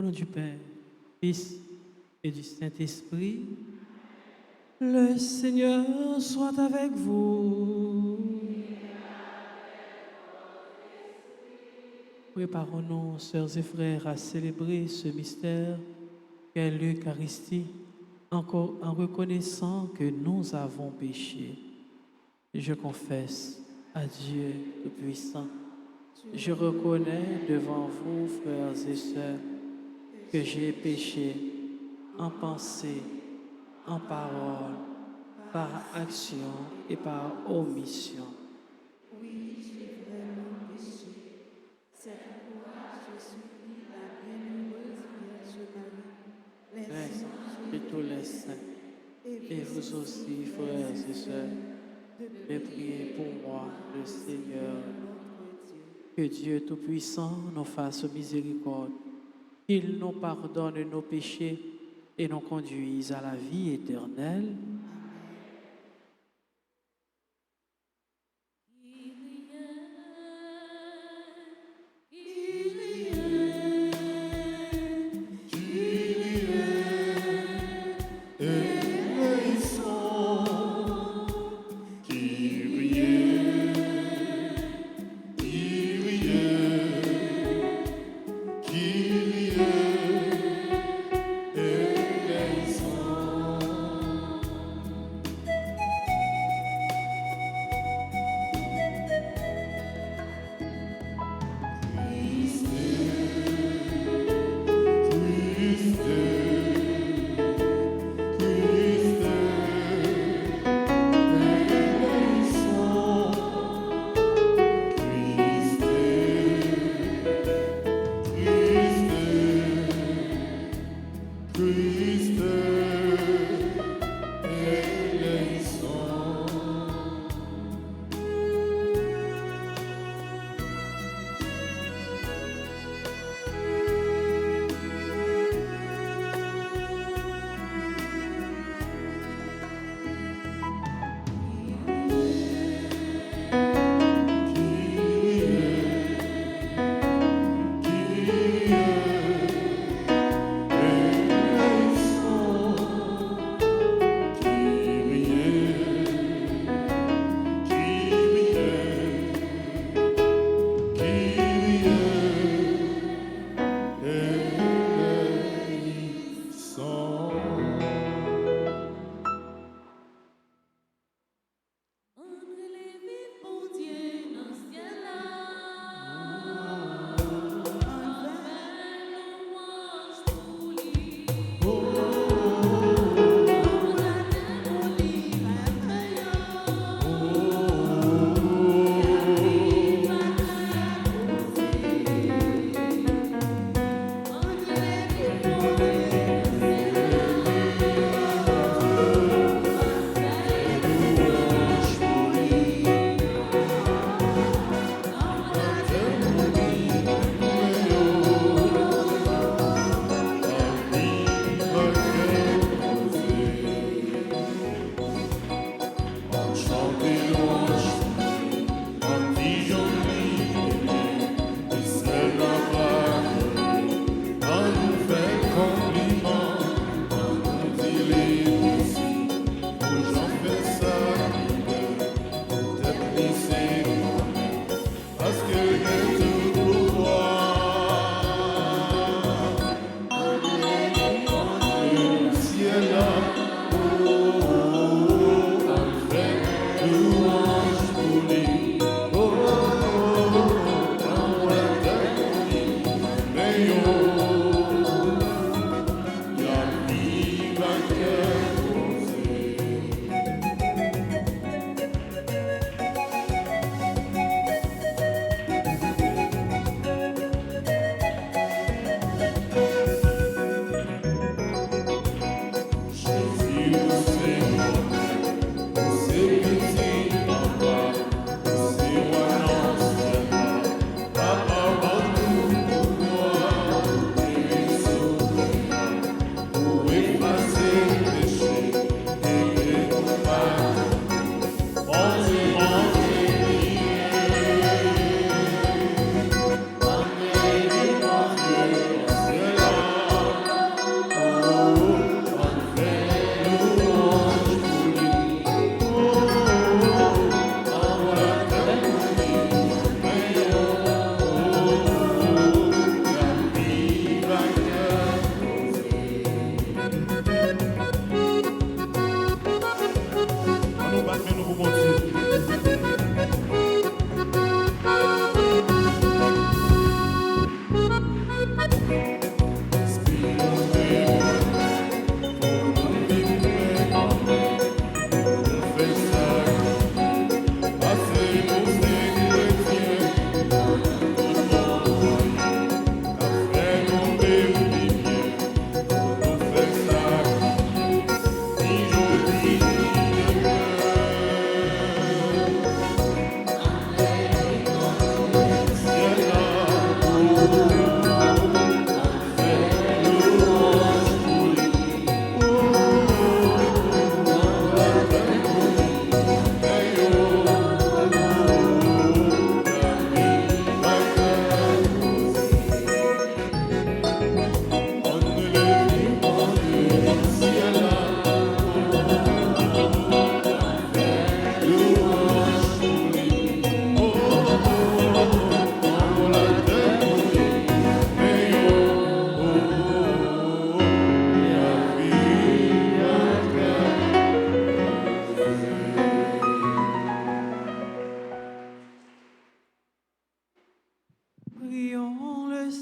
nom du Père, Fils et du Saint-Esprit, le Seigneur soit avec vous. Préparons-nous, sœurs et frères, à célébrer ce mystère qu'est l'Eucharistie, encore en reconnaissant que nous avons péché. Je confesse à Dieu Tout-Puissant. Je reconnais devant vous, frères et sœurs, que j'ai péché en pensée, en parole, par action et par omission. Oui, j'ai vraiment péché. C'est pourquoi je supplie la bienheureuse Vierge Marie, les Les saints saints et tous les saints, et vous aussi, frères et sœurs, de prier pour moi, le Seigneur. Que Dieu Tout-Puissant nous fasse miséricorde, qu'il nous pardonne nos péchés et nous conduise à la vie éternelle.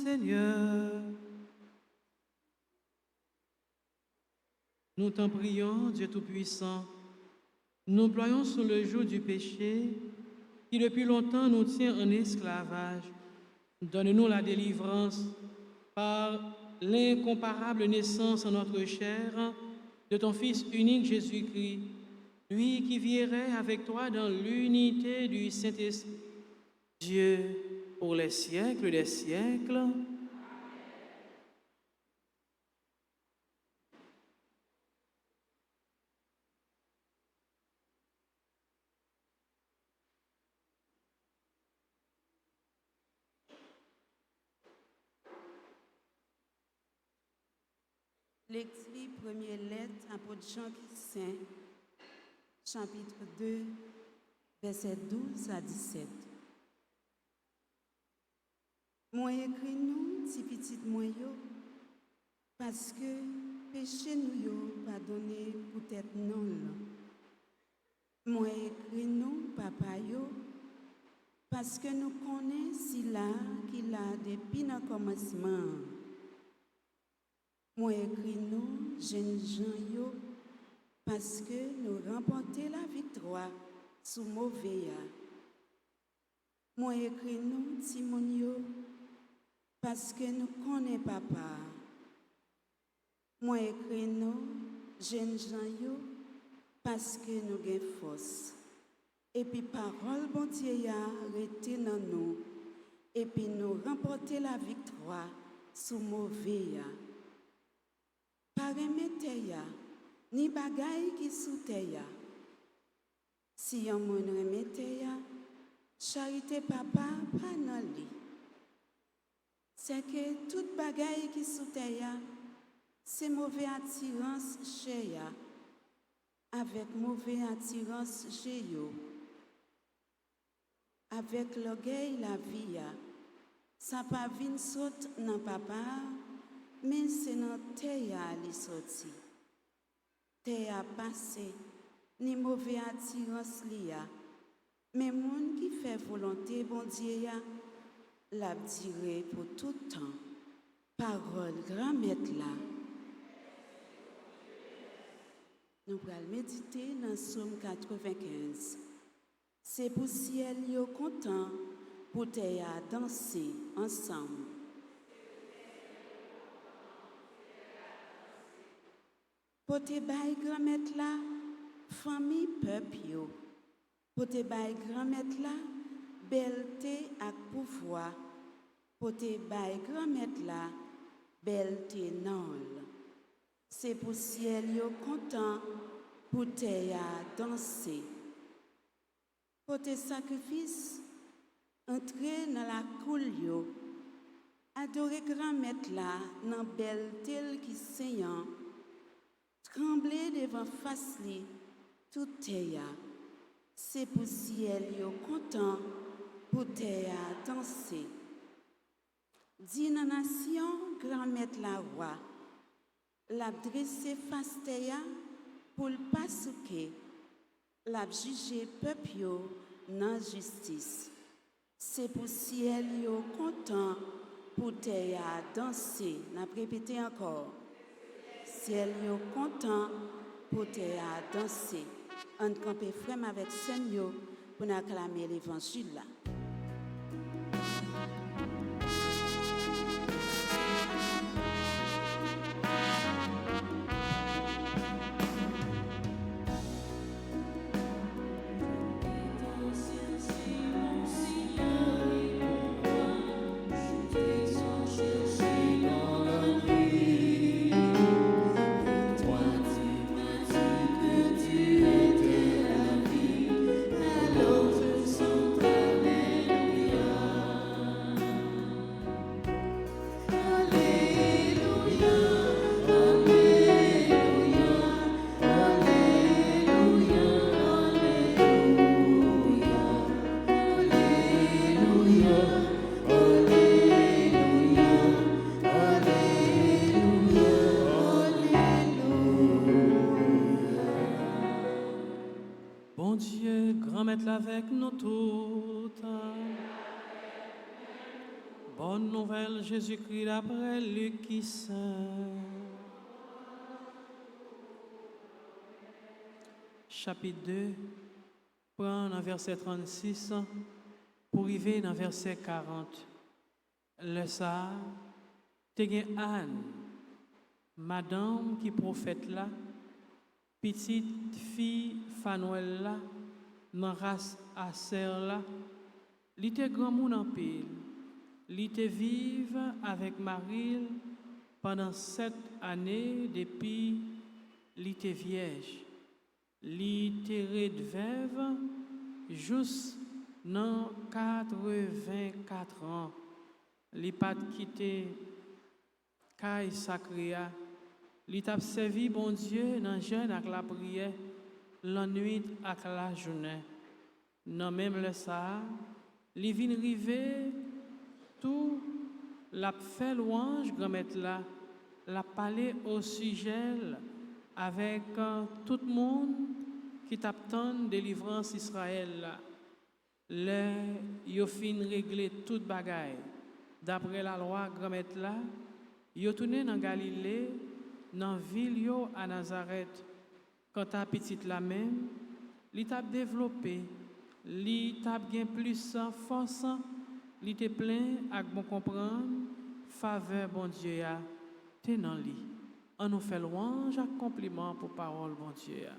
Seigneur. Nous t'en prions, Dieu Tout-Puissant. Nous ployons sous le joug du péché qui depuis longtemps nous tient en esclavage. Donne-nous la délivrance par l'incomparable naissance en notre chair de ton Fils unique Jésus-Christ, lui qui vivrait avec toi dans l'unité du Saint-Esprit, Dieu pour les siècles des siècles. Lecture première lettre apôtre Jean Saint, chapitre 2, versets 12 à 17. Moi écris nous, si petit moi yo, parce que péché nous yo pardonné pour tête non. Moi écris nous, papa yo, parce que nous connaissons si là qu'il a depuis le commencement. Moi écris nous, jeunes gens yo, parce que nous remportons la victoire sous mauvais. Moi écris nous, Timon yo, parce que nous connaissons papa. Moi écris nous, jeunes gens yo, parce que nous avons force. Et puis parole bon Dieu a arrêté dans nous, et puis nous remporter la victoire sous mauvais. Pas remettre ni bagaille qui sous terre. Si on moun remette charité papa pas dans lit. C'est que toute bagaille qui sous terre, c'est mauvais attirance chez ya, avec mauvais attirance chez yo. Avec l'orgueil la vie, ça pas vin saute dans papa, mais c'est dans terre li sorti. Terre passé, ni mauvais attirance liya, mais moun qui fait volonté bon Dieu ya, l'a diré pour tout temps. Parole grand maître là. Nous allons méditer dans Psaume 95. C'est pour ciel yo content, pour terre danser ensemble. Pour te bail grand maître là, famille peuple yo. Pour te bail grand maître là, belleté ak pouvoir. Pour te bail grand maître là, belleté nol. C'est pour ciel yo content, pour te danser. Pour tes sacrifices, entrer dans la coule yo. Adorer grand maître là, dans belleté qui saignant. Trembler devant face li, tout terre. C'est pour ciel yo content, pour terre danser. Dit dans nation, grand maître la roi, l'a dressé face terre pour le pas souquer, l'a jugé peuple yo dans justice. C'est pour ciel yo content, pour terre danser. N'a répété encore. Ciel yo content pour te danser. On campe frère avec Seigneur pour acclamer l'évangile là. Avec nous toutes. Bonne nouvelle, Jésus-Christ d'après Luc qui saint. Chapitre 2, prend dans verset 36 pour arriver dans verset 40. Le ça, te gen Anne, madame qui prophète là, petite fille Fanuel là, dans race Aser là, li te grand moun en pile. Li te vive avec Marie pendant 7 années depuis li te vierge. Li te red veuve juste dans 84 ans. Li pat quitté caille sacréa. Li t'a servi bon Dieu dans jeûne avec la prière, la nuit avec la journée. Non même le ça, li vin rive tout la fait louange grand-mère là, la parler au sujet avec tout le monde qui t'attend délivrance Israël là. Le yo fin régler toute bagaille. D'après la loi grand-mère là, yo tourné dans Galilée, dans ville yo à Nazareth. Quand ta petite la même, li t'a développé, li t'a gain plus force, li te plein avec bon comprendre, faveur bon Dieu a, te nan li. On nous fait louange ak compliment pour parole bon Dieu a.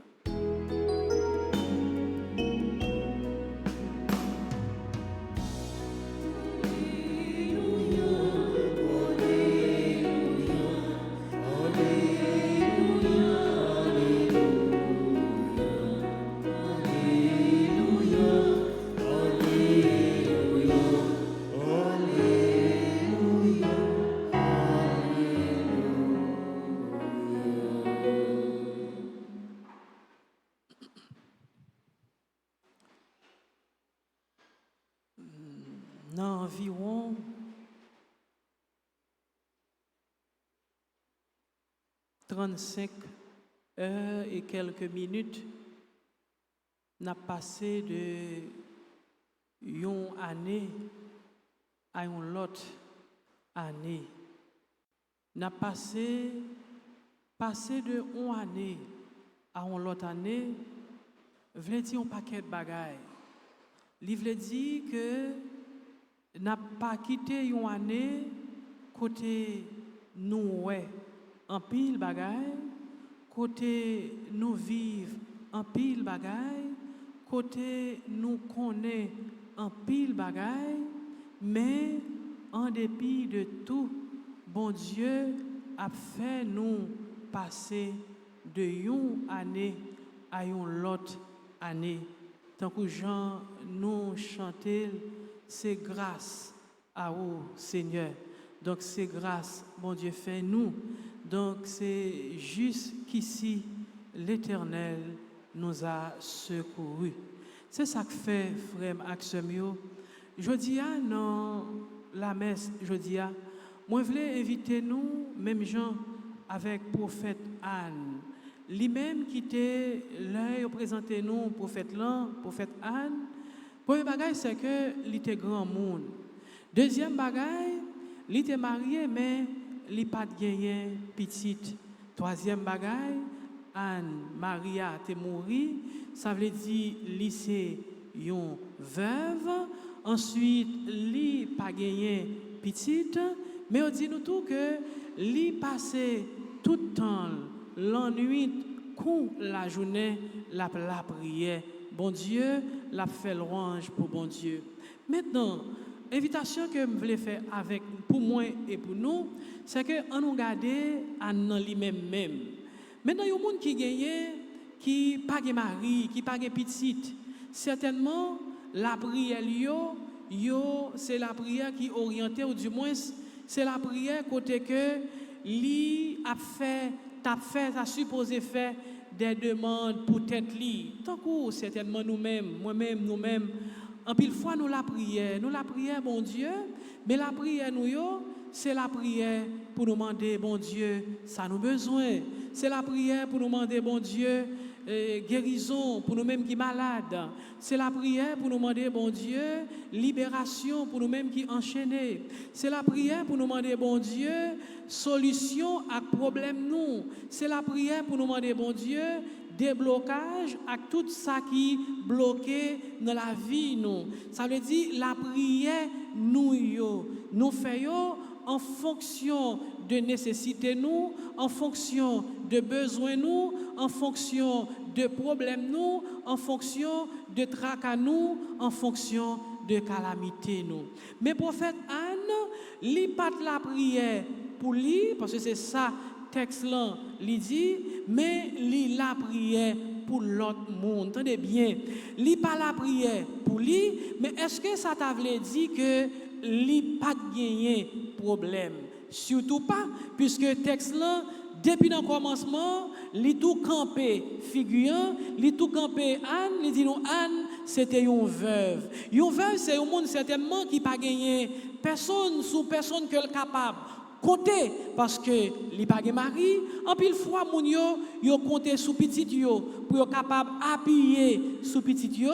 Dans environ 35 heures et quelques minutes, n'a passé de une année à une autre année. N'a passé de une année à une autre année, veut dire un paquet de bagailles. Il veut dire que n'a pas quitté une année côté nous ouais en pile bagaille, côté nous vivre en pile bagaille, côté nous connaît en pile bagaille, mais en dépit de tout, bon Dieu a fait nous passer de une année à une autre année. Tant que Jean nous chantait, c'est grâce à vous, Seigneur. Donc c'est grâce, mon Dieu, fait nous. Donc c'est juste qu'ici, l'Éternel nous a secourus. C'est ça que fait, frère Axemio. Je dis à dans la messe, je dis à, moi je voulais inviter nous, même gens, avec prophète Anne. Lui-même qui était là, présenté nous, prophète Anne. Premier bagage, c'est que il était grand monde. Deuxième bagage, il était marié, mais il n'a pas gagné petite. Troisième bagage, Anne, Maria, était morte. Ça veut dire qu'il c'est une veuve. Ensuite, il n'a pas gagné petite. Mais on dit nous tout que il passait tout le temps, la nuit, la journée, la prière. Bon Dieu, la fait louange pour bon Dieu. Maintenant, invitation que je voulais faire avec pour moi et pour nous, c'est que on nous garde à dans lui-même. Maintenant, il y a des gens qui gagnent, qui pas de mari, qui pas de petite. Certainement, la prière c'est la prière qui est orientée, ou du moins, c'est la prière côté que lui a fait, t'as supposé faire des demandes pour tête li. Tant que certainement nous-mêmes, moi-même, nous-mêmes, en pile fois nous la prière, bon Dieu, mais la prière c'est la prière pour nous demander bon Dieu, ça nous besoin. C'est la prière pour nous demander bon Dieu, guérison pour nous-mêmes qui malades. C'est la prière pour nous demander, bon Dieu, libération pour nous-mêmes qui enchaînés. C'est la prière pour nous demander, bon Dieu, solution à problème nous. C'est la prière pour nous demander, bon Dieu, déblocage à tout ça qui bloqué dans la vie nous. Ça veut dire la prière nous faisons en fonction de nécessité nous, en fonction de besoins nous, en fonction de problèmes nous, en fonction de tracas nous, en fonction de calamité nous. Mais prophète Anne, li pas la prière pour lui, parce que c'est ça texte là, il dit, mais li la prière pour l'autre monde. Entendez bien, li pas la prière pour lui, mais est-ce que ça t'a voulu dire que li pas gagné problème? Surtout pas, puisque texte là, depuis le commencement, li tout campé figurant, li tout campé Anne, li dit non Anne, c'était une veuve. Une veuve, c'est un monde certainement qui pas gagné personne sous personne que le capable. Compter parce que li pa gen mari, en pile fois moun yo compter sous petit yo pour être capable appuyer sous petit yo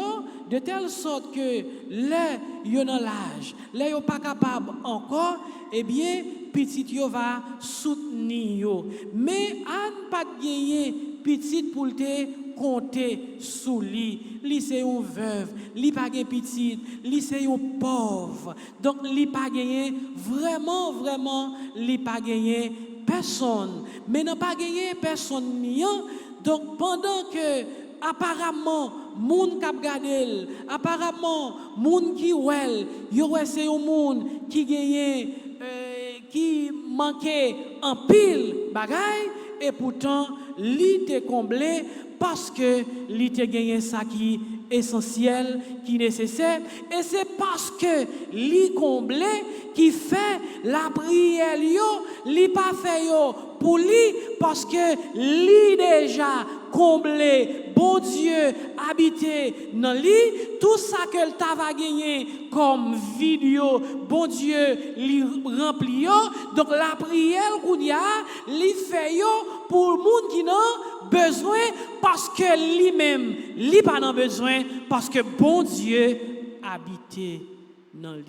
de telle sorte que les yo dans l'âge, les yo pas capable encore, eh bien petit yo va soutenir yo. Mais Anne pas gagner petit pour te compter sous lui. Li c'est une veuve, li pas gen petit, li c'est un pauvre. Donc li pas gagné vraiment li pas gagné personne. Mais n'a pas gagné personne ni. Donc pendant que apparemment moun k'ap gade, apparemment moun qui wel, yo c'est un moun qui gagné qui manquait en pile bagay et pourtant li te comblé parce que li te gagné ça qui essentiel, qui nécessaire, et c'est parce que li comblé qui fait la prière li pas fait yo pour lui parce que li déjà comblé, bon Dieu habité dans lui, tout ça que t'a va gagner comme vidéo, bon Dieu li rempli yo, donc la prière qu'on y a, li fait yo pour monde qui n'a besoin parce que lui-même, li pas dans besoin parce que bon Dieu habité dans lui.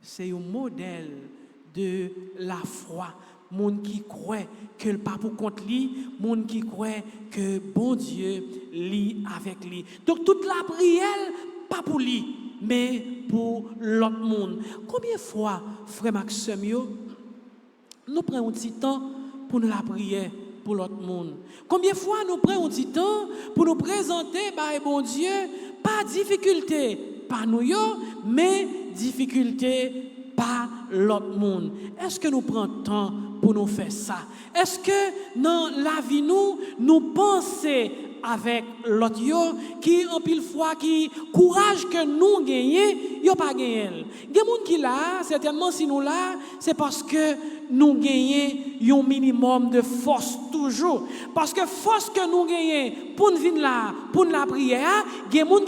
C'est un modèle de la foi. Monde qui croit que le pas pour contre lui, monde qui croit que bon Dieu lit avec lui. Donc toute la prière pas pour lui, mais pour l'autre monde. Combien de fois, frère Maxime, nous prenons un petit temps pour nous la prière pour l'autre monde? Combien de fois nous prenons un petit temps pour nous présenter, bah, bon Dieu, pas difficulté, pas nous, mais difficulté par l'autre monde? Est-ce que nous prenons temps pour nous faire ça? Est-ce que dans la vie nous pensons avec l'autre qui en pile fois qui courage que nous gagnons, yo pas gagné. Il y a des gens qui là, certainement si nous là, c'est parce que nous gagnons un minimum de force toujours. Parce que force que nous gagnons pour nous venir là, pour la prière, il y a des gens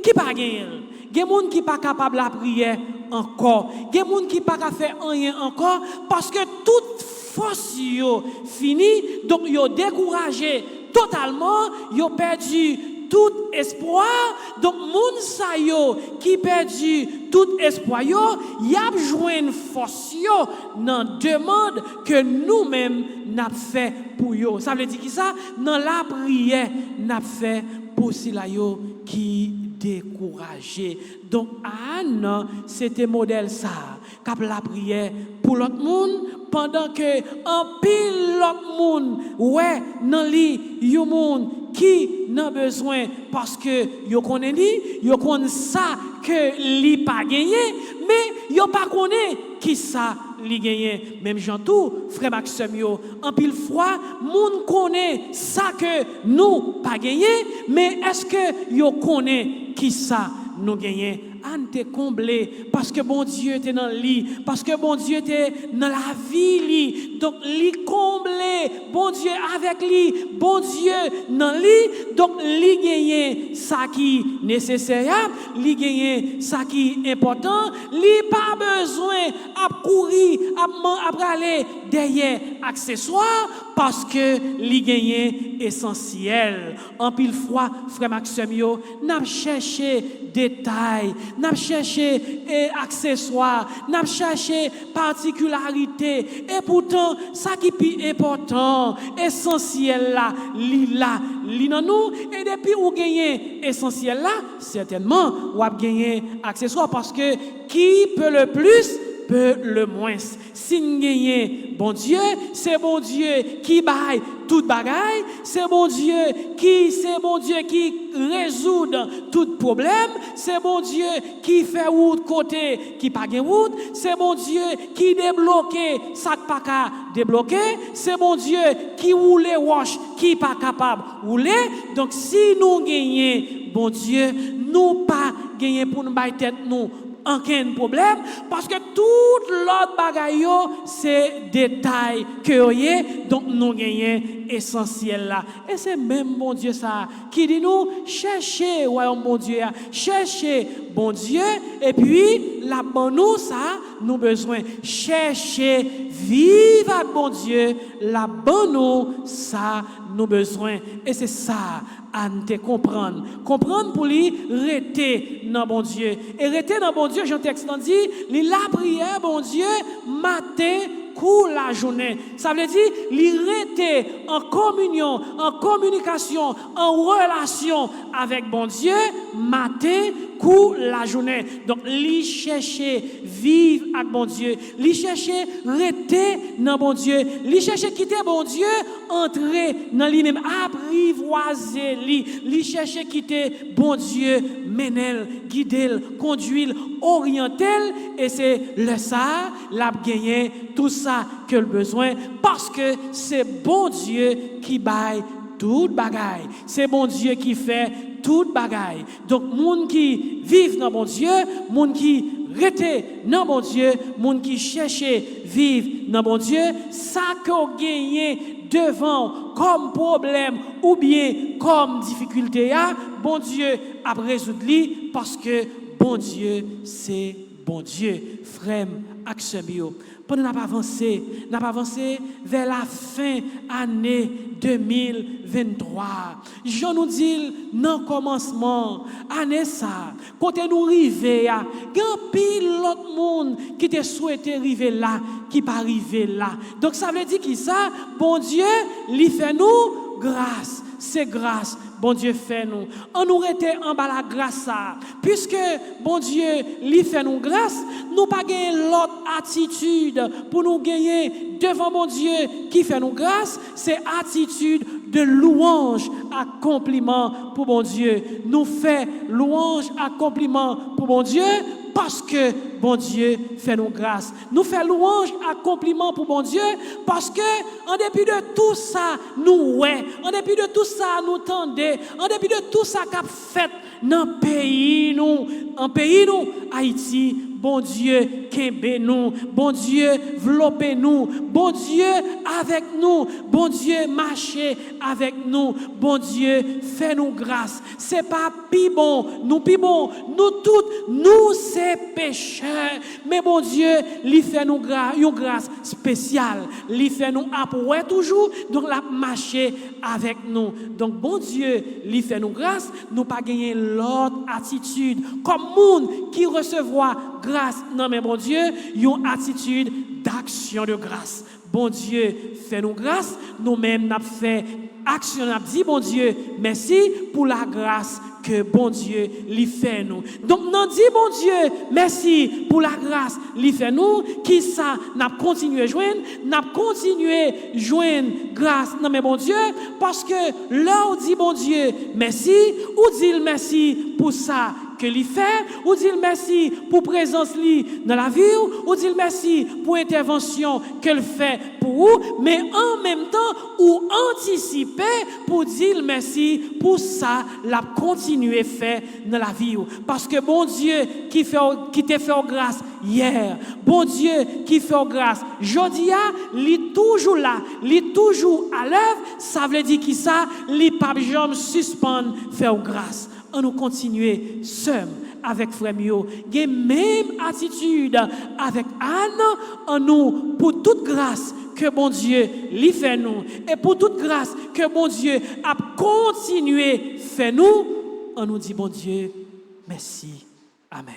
qui pas gagné. Il y a des gens qui pas capable de la prière encore. Il y a des gens qui pas capable de faire rien encore parce que toute force yo fini, donc yo découragé totalement, yo perdu tout espoir. Donc moun sa yo qui perdu tout espoir yo, y a joindre force yo dans demande que nous-mêmes n'a fait pour yo. Ça veut dire qui ça? Dans la prière n'a fait pour sila yo qui découragé. Donc Anne, c'était modèle ça, cap la prière pour l'autre monde pendant que en pile l'autre monde ouais dans li yo monde qui n'a besoin parce que yo connaît li, yo connaît ça que li pas gagné, mais yo pas connaît qui ça li gagné. Même Jean tout frère Maxime yo en pile fois monde connaît ça que nous pas gagné, mais est-ce que yo connaît qui ça nous gagné? Anne t'est comblé parce que bon Dieu t'est dans le lit, parce que bon Dieu t'est dans la vie. donc li combler bon Dieu avec lui, bon Dieu dans lui, donc li gagner ça qui nécessaire, li gagner ça qui important, li pas besoin à courir à aller derrière accessoires parce que li gagner essentiel. En pile fois frère Maxime yo, n'a cherché détails, n'a cherché accessoires, n'a cherché particularité et pourtant ça qui est important, essentiel là, li nan nous et depuis ou gagner essentiel là, certainement ou a gagner accessoire parce que qui peut le plus peut le moins. Si nous gagnons bon Dieu, c'est bon Dieu qui baille toute bagaille, c'est bon Dieu qui résout tout problème, c'est bon Dieu qui fait route côté qui pas gagne route, c'est bon Dieu qui débloque ça pas qu'à débloquer, c'est bon Dieu qui roule roche qui pas capable rouler. Donc si nous gagnons bon Dieu, nous pas gagner pour nous bailler tête nous aucun problème parce que tout l'autre bagaille c'est détail que y donc nous gagnons essentiel là et c'est même bon Dieu ça qui dit nous chercher royaume bon Dieu chercher bon Dieu et puis la bonne nous ça nous besoin chercher vivre avec bon Dieu la bonne nous ça nous besoin et c'est ça à te comprendre pour lui rester dans bon Dieu et rester dans bon Dieu Jean texte dit la prière bon Dieu matin coup la journée ça veut dire lui rester en communion en communication en relation avec bon Dieu matin coup la journée donc lui chercher vivre avec bon Dieu lui chercher rester dans bon Dieu lui chercher quitter bon Dieu entrer dans lui-même apprivoiser lui chercher quitter bon Dieu menel guider conduire orienter et c'est le ça l'a gagné tout ça que le besoin parce que c'est bon Dieu qui baille toute bagaille c'est bon Dieu qui fait toute bagaille donc monde qui vivent dans bon Dieu monde qui rete dans bon Dieu monde qui cherche vivre dans bon Dieu ça que gagné devant comme problème ou bien comme difficulté bon Dieu a résoudre lui parce que bon Dieu c'est bon Dieu frère Axemio pendant n'a pas avancé vers la fin année 2023 je nous dis dans commencement année ça quand nous arriver à grand pile l'autre monde qui te souhaité arriver là qui pas arrivé là donc ça veut dire qui ça bon Dieu lui fait nous grâce c'est grâce bon Dieu fait nous on nous était en bas la grâce ça puisque bon Dieu lui fait nous grâce nous pas gagner l'autre attitude pour nous gagner devant bon Dieu qui fait nous grâce c'est attitude de louange à compliment pour bon Dieu nous fait louange à compliment pour bon Dieu parce que bon Dieu fait nous grâce. Nous fait louange à compliment pour bon Dieu parce que en dépit de tout ça nous en dépit de tout ça nous tendez, en dépit de tout ça qu'a fait dans pays nous, en pays nous Haïti, bon Dieu kembe nous, bon Dieu vlope nous, bon Dieu avec nous, bon Dieu marcher avec nous, bon Dieu fait nous grâce. C'est pas pi bon, nous toutes nous c'est pécheurs, mais bon Dieu lui fait nous une grâce spéciale, lui fait nous apprendre toujours donc la marcher avec nous. Donc bon Dieu lui fait nous grâce, nous pas gagner l'autre attitude comme monde qui recevoir grâce non mais bon Dieu une attitude d'action de grâce. Bon Dieu fait nous grâce, nous-mêmes n'a fait action, n'a dit bon Dieu merci pour la grâce que bon Dieu lui fait nous. Donc nous dit bon Dieu merci pour la grâce lui fait nous qui ça n'a continué joindre grâce non mais bon Dieu parce que là on dit bon Dieu merci ou dit merci pour ça que lui fait, ou dire merci pour présence lui dans la vie, ou dire merci pour intervention qu'elle fait pour vous, mais en même temps, ou anticiper pour dire merci pour ça, la continuer faire dans la vie. Parce que bon Dieu qui t'a fait grâce hier, bon Dieu qui fait grâce, Jodia, il toujours là, il toujours à l'œuvre, ça veut dire qui ça, il pas jamais suspendre faire grâce. On nous continuer seul avec frère Mio, il même attitude avec Anne en nous pour toute grâce que bon Dieu lui fait nous et pour toute grâce que bon Dieu a continué fait nous, on nous dit bon Dieu merci. Amen.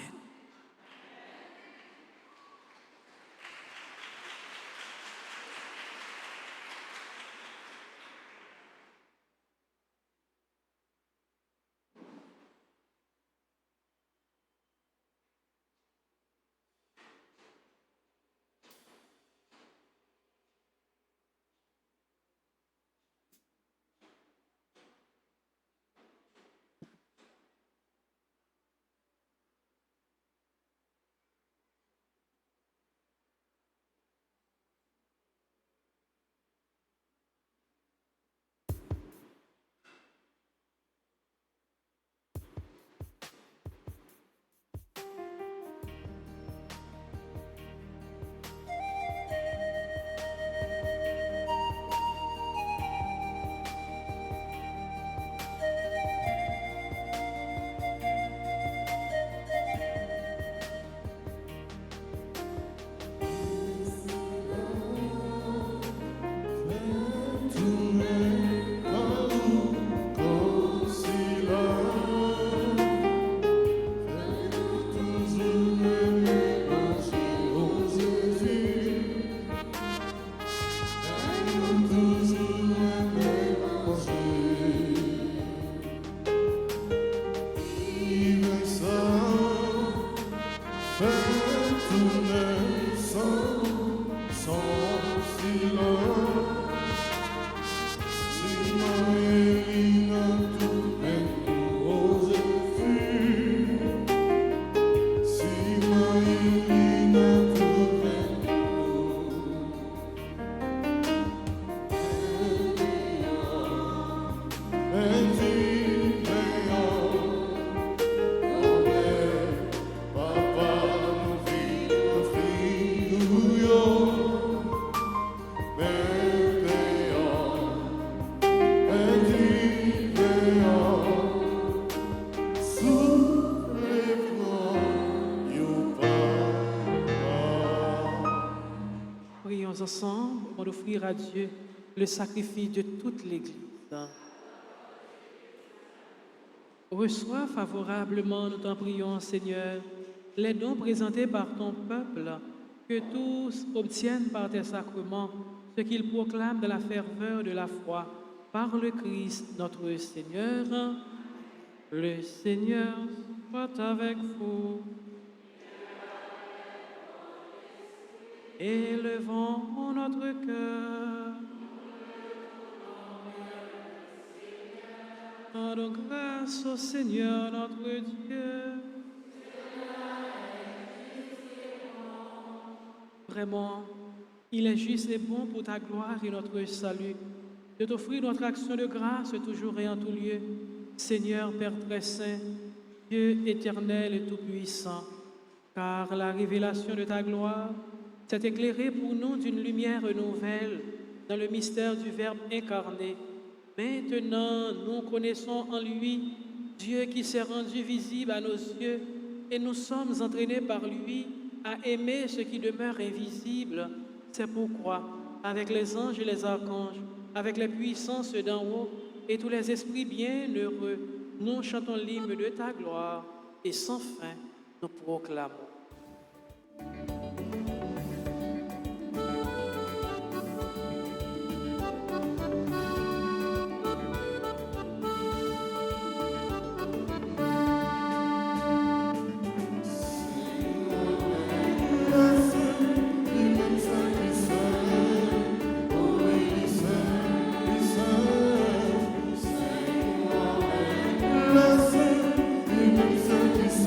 Ensemble, on va offrir à Dieu le sacrifice de toute l'Église. Reçois favorablement, nous t'en prions, Seigneur, les dons présentés par ton peuple, que tous obtiennent par tes sacrements ce qu'ils proclament de la ferveur de la foi, par le Christ notre Seigneur. Le Seigneur soit avec vous. Élevons notre cœur. Rendons grâce au Seigneur notre Dieu. Vraiment, il est juste et bon pour ta gloire et notre salut de t'offrir notre action de grâce toujours et en tout lieu. Seigneur, Père très saint, Dieu éternel et tout-puissant, car la révélation de ta gloire s'est éclairée pour nous d'une lumière nouvelle dans le mystère du Verbe incarné. Maintenant, nous connaissons en lui Dieu qui s'est rendu visible à nos yeux et nous sommes entraînés par lui à aimer ce qui demeure invisible. C'est pourquoi, avec les anges et les archanges, avec les puissances d'en haut et tous les esprits bienheureux, nous chantons l'hymne de ta gloire et sans fin nous proclamons. Saint,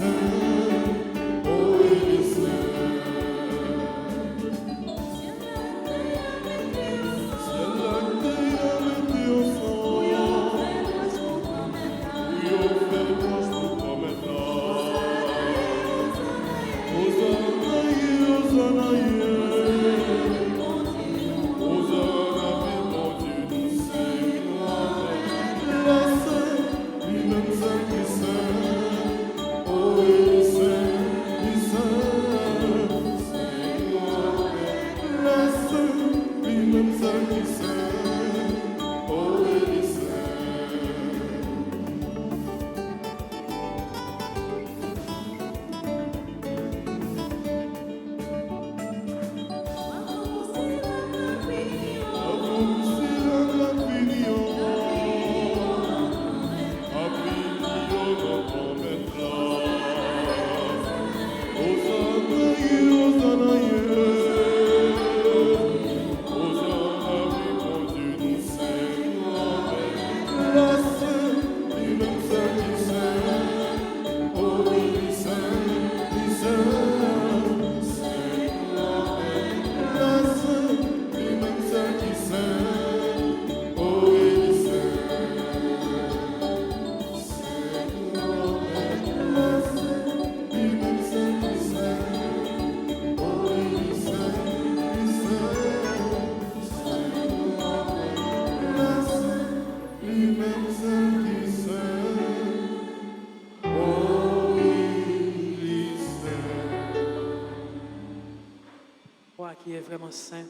qui es vraiment saint,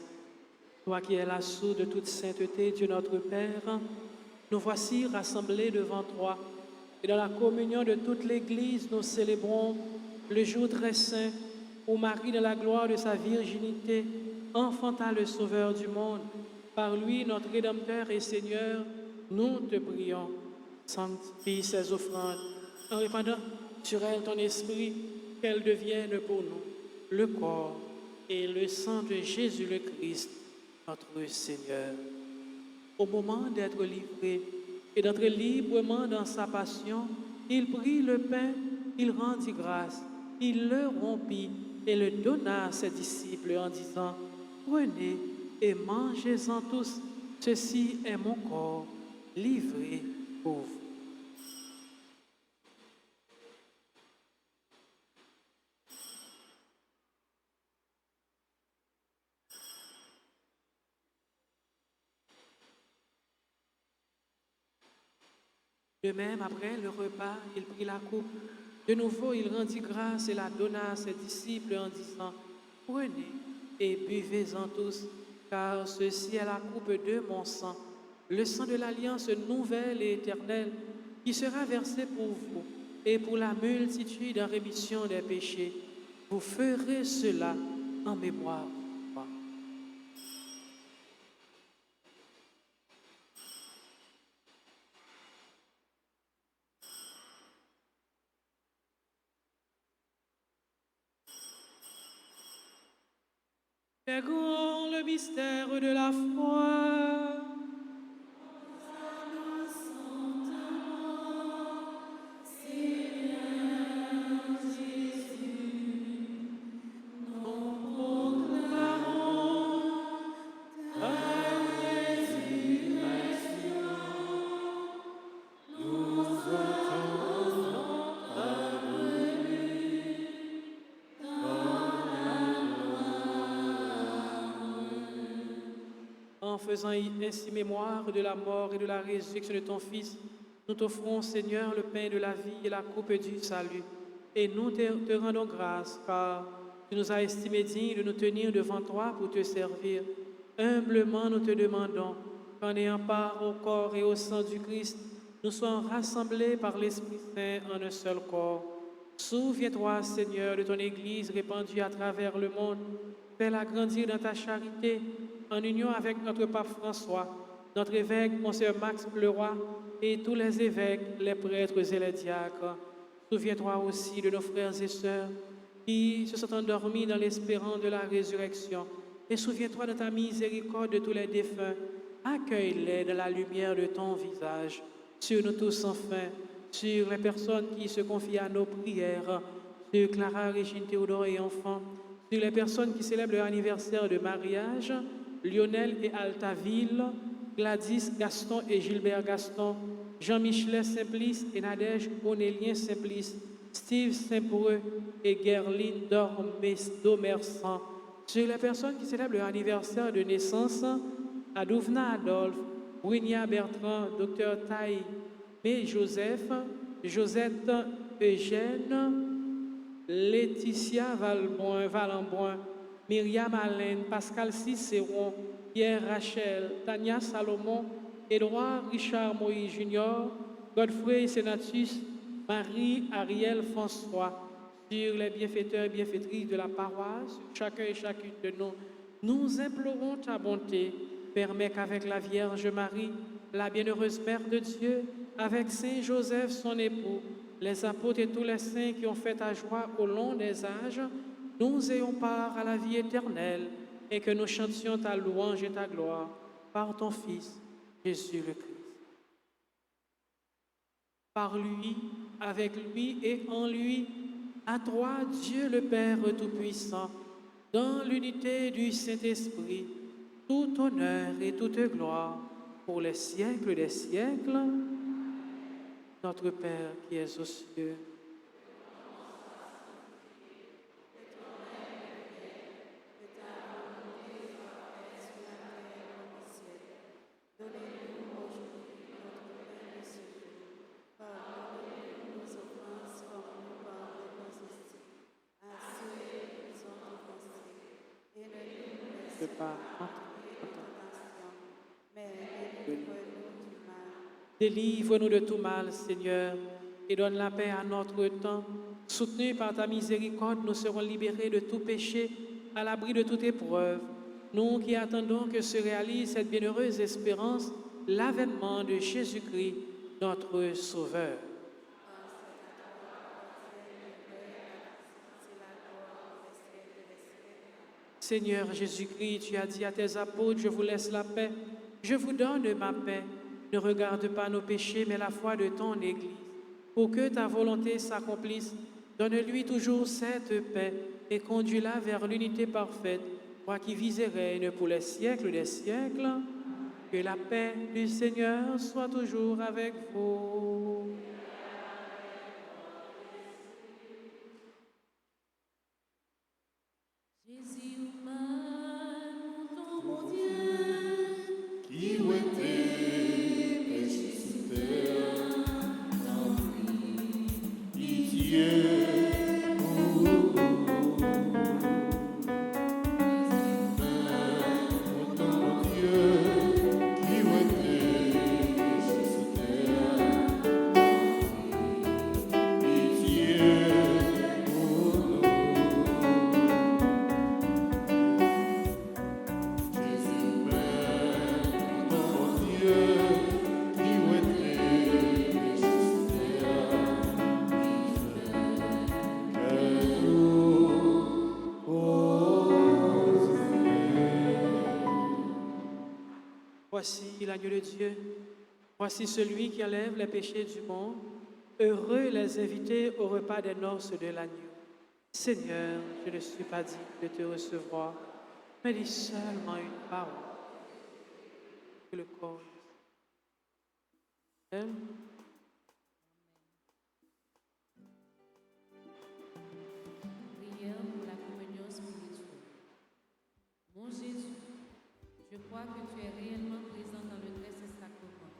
toi qui es la source de toute sainteté, Dieu notre Père, nous voici rassemblés devant toi. Et dans la communion de toute l'Église, nous célébrons le jour très saint où Marie, dans la gloire de sa virginité, enfanta le Sauveur du monde. Par lui, notre Rédempteur et Seigneur, nous te prions. Sanctifie ces offrandes en répandant sur elles ton esprit, qu'elles deviennent pour nous le corps et le sang de Jésus le Christ, notre Seigneur. Au moment d'être livré et d'entrer librement dans sa passion, il prit le pain, il rendit grâce, il le rompit et le donna à ses disciples en disant, prenez et mangez-en tous, ceci est mon corps livré pour vous. De même, après le repas, il prit la coupe. De nouveau, il rendit grâce et la donna à ses disciples en disant, prenez et buvez-en tous, car ceci est la coupe de mon sang, le sang de l'alliance nouvelle et éternelle, qui sera versé pour vous et pour la multitude en rémission des péchés. Vous ferez cela en mémoire de moi. Perdons le mystère de la foi. En faisant ainsi mémoire de la mort et de la résurrection de ton Fils, nous t'offrons, Seigneur, le pain de la vie et la coupe du salut. Et nous te rendons grâce, car tu nous as estimés dignes de nous tenir devant toi pour te servir. Humblement, nous te demandons qu'en ayant part au corps et au sang du Christ, nous soyons rassemblés par l'Esprit Saint en un seul corps. Souviens-toi, Seigneur, de ton Église répandue à travers le monde. Fais-la grandir dans ta charité, en union avec notre pape François, notre évêque, Monseigneur Max Leroy, et tous les évêques, les prêtres et les diacres. Souviens-toi aussi de nos frères et sœurs qui se sont endormis dans l'espérance de la résurrection. Et souviens-toi de ta miséricorde de tous les défunts. Accueille-les dans la lumière de ton visage. Sur nous tous enfin, sur les personnes qui se confient à nos prières, sur Clara, Régine, Théodore et enfants, sur les personnes qui célèbrent leur anniversaire de mariage, Lionel et Altaville, Gladys, Gaston et Gilbert Gaston, Jean-Michel Simplice et Nadège Onélien Simplice, Steve Saint-Preux et Gerline Domersan. Sur les personnes qui célèbrent leur anniversaire de naissance, Adouvna Adolphe, Brigna Bertrand, Dr Taï, mais Joseph, Josette Eugène, Laetitia Valenboin, Myriam Alain, Pascal Cicéron, Pierre Rachel, Tania Salomon, Édouard Richard Moïse Junior, Godfrey Senatus, Marie Ariel François, sur les bienfaiteurs et bienfaitrices de la paroisse, chacun et chacune de nous, nous implorons ta bonté. Permets qu'avec la Vierge Marie, la bienheureuse Mère de Dieu, avec Saint Joseph, son époux, les apôtres et tous les saints qui ont fait ta joie au long des âges, nous ayons part à la vie éternelle et que nous chantions ta louange et ta gloire par ton Fils, Jésus le Christ. Par lui, avec lui et en lui, à toi, Dieu le Père Tout-Puissant, dans l'unité du Saint-Esprit, tout honneur et toute gloire pour les siècles des siècles. Notre Père qui es aux cieux, et ne nous ne peux pas entrer. Mais délivre-nous du mal. Délivre-nous de tout mal, Seigneur, et donne la paix à notre temps. Soutenus par ta miséricorde, nous serons libérés de tout péché, à l'abri de toute épreuve. Nous qui attendons que se réalise cette bienheureuse espérance, l'avènement de Jésus-Christ, notre Sauveur. Seigneur Jésus-Christ, tu as dit à tes apôtres, je vous laisse la paix, je vous donne ma paix. Ne regarde pas nos péchés, mais la foi de ton Église. Pour que ta volonté s'accomplisse, donne-lui toujours cette paix et conduis-la vers l'unité parfaite, toi qui vis et règnes pour les siècles des siècles. Que la paix du Seigneur soit toujours avec vous. Jésus humain, ton Dieu, qui était péché sur terre, en lui, pitié pour nous. Jésus humain, ton Dieu, qui était péché sur terre, en lui, pitié. Voici l'agneau de Dieu, voici celui qui enlève les péchés du monde. Heureux les invités au repas des noces de l'agneau. Seigneur, je ne suis pas digne de te recevoir, mais dis seulement une parole. Que le corps. Prière pour la communion spirituelle. Mon Jésus, je crois que tu es réellement présent dans le très saint sacrement.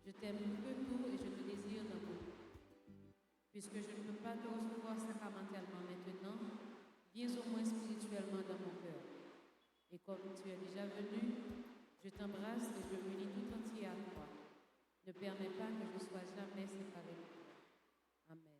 Je t'aime plus que tout et je te désire dans mon cœur. Puisque je ne peux pas te recevoir sacramentellement maintenant, viens au moins spirituellement dans mon cœur. Et comme tu es déjà venu, je t'embrasse et je m'unis tout entier à toi. Ne permets pas que je sois jamais séparé de toi. Amen.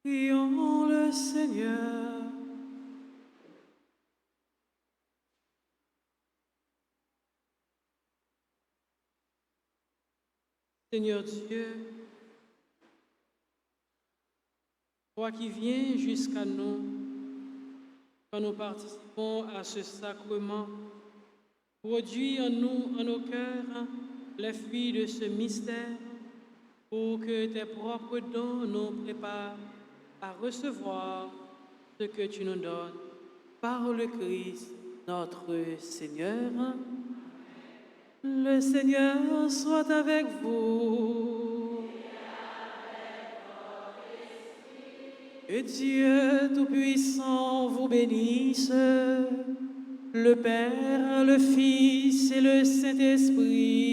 Prions le Seigneur. Seigneur Dieu, toi qui viens jusqu'à nous, quand nous participons à ce sacrement, produis en nous, en nos cœurs, les fruits de ce mystère, pour que tes propres dons nous préparent à recevoir ce que tu nous donnes par le Christ, notre Seigneur. Le Seigneur soit avec vous. Que Dieu Tout-Puissant vous bénisse, le Père, le Fils et le Saint-Esprit.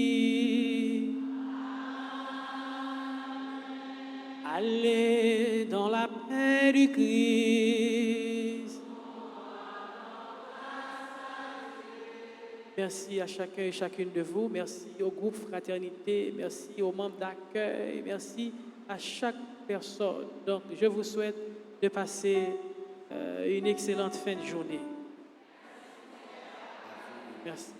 Allez dans la paix du Christ. Merci à chacun et chacune de vous. Merci au groupe Fraternité. Merci aux membres d'accueil. Merci à chaque personne. Donc, je vous souhaite de passer une excellente fin de journée. Merci.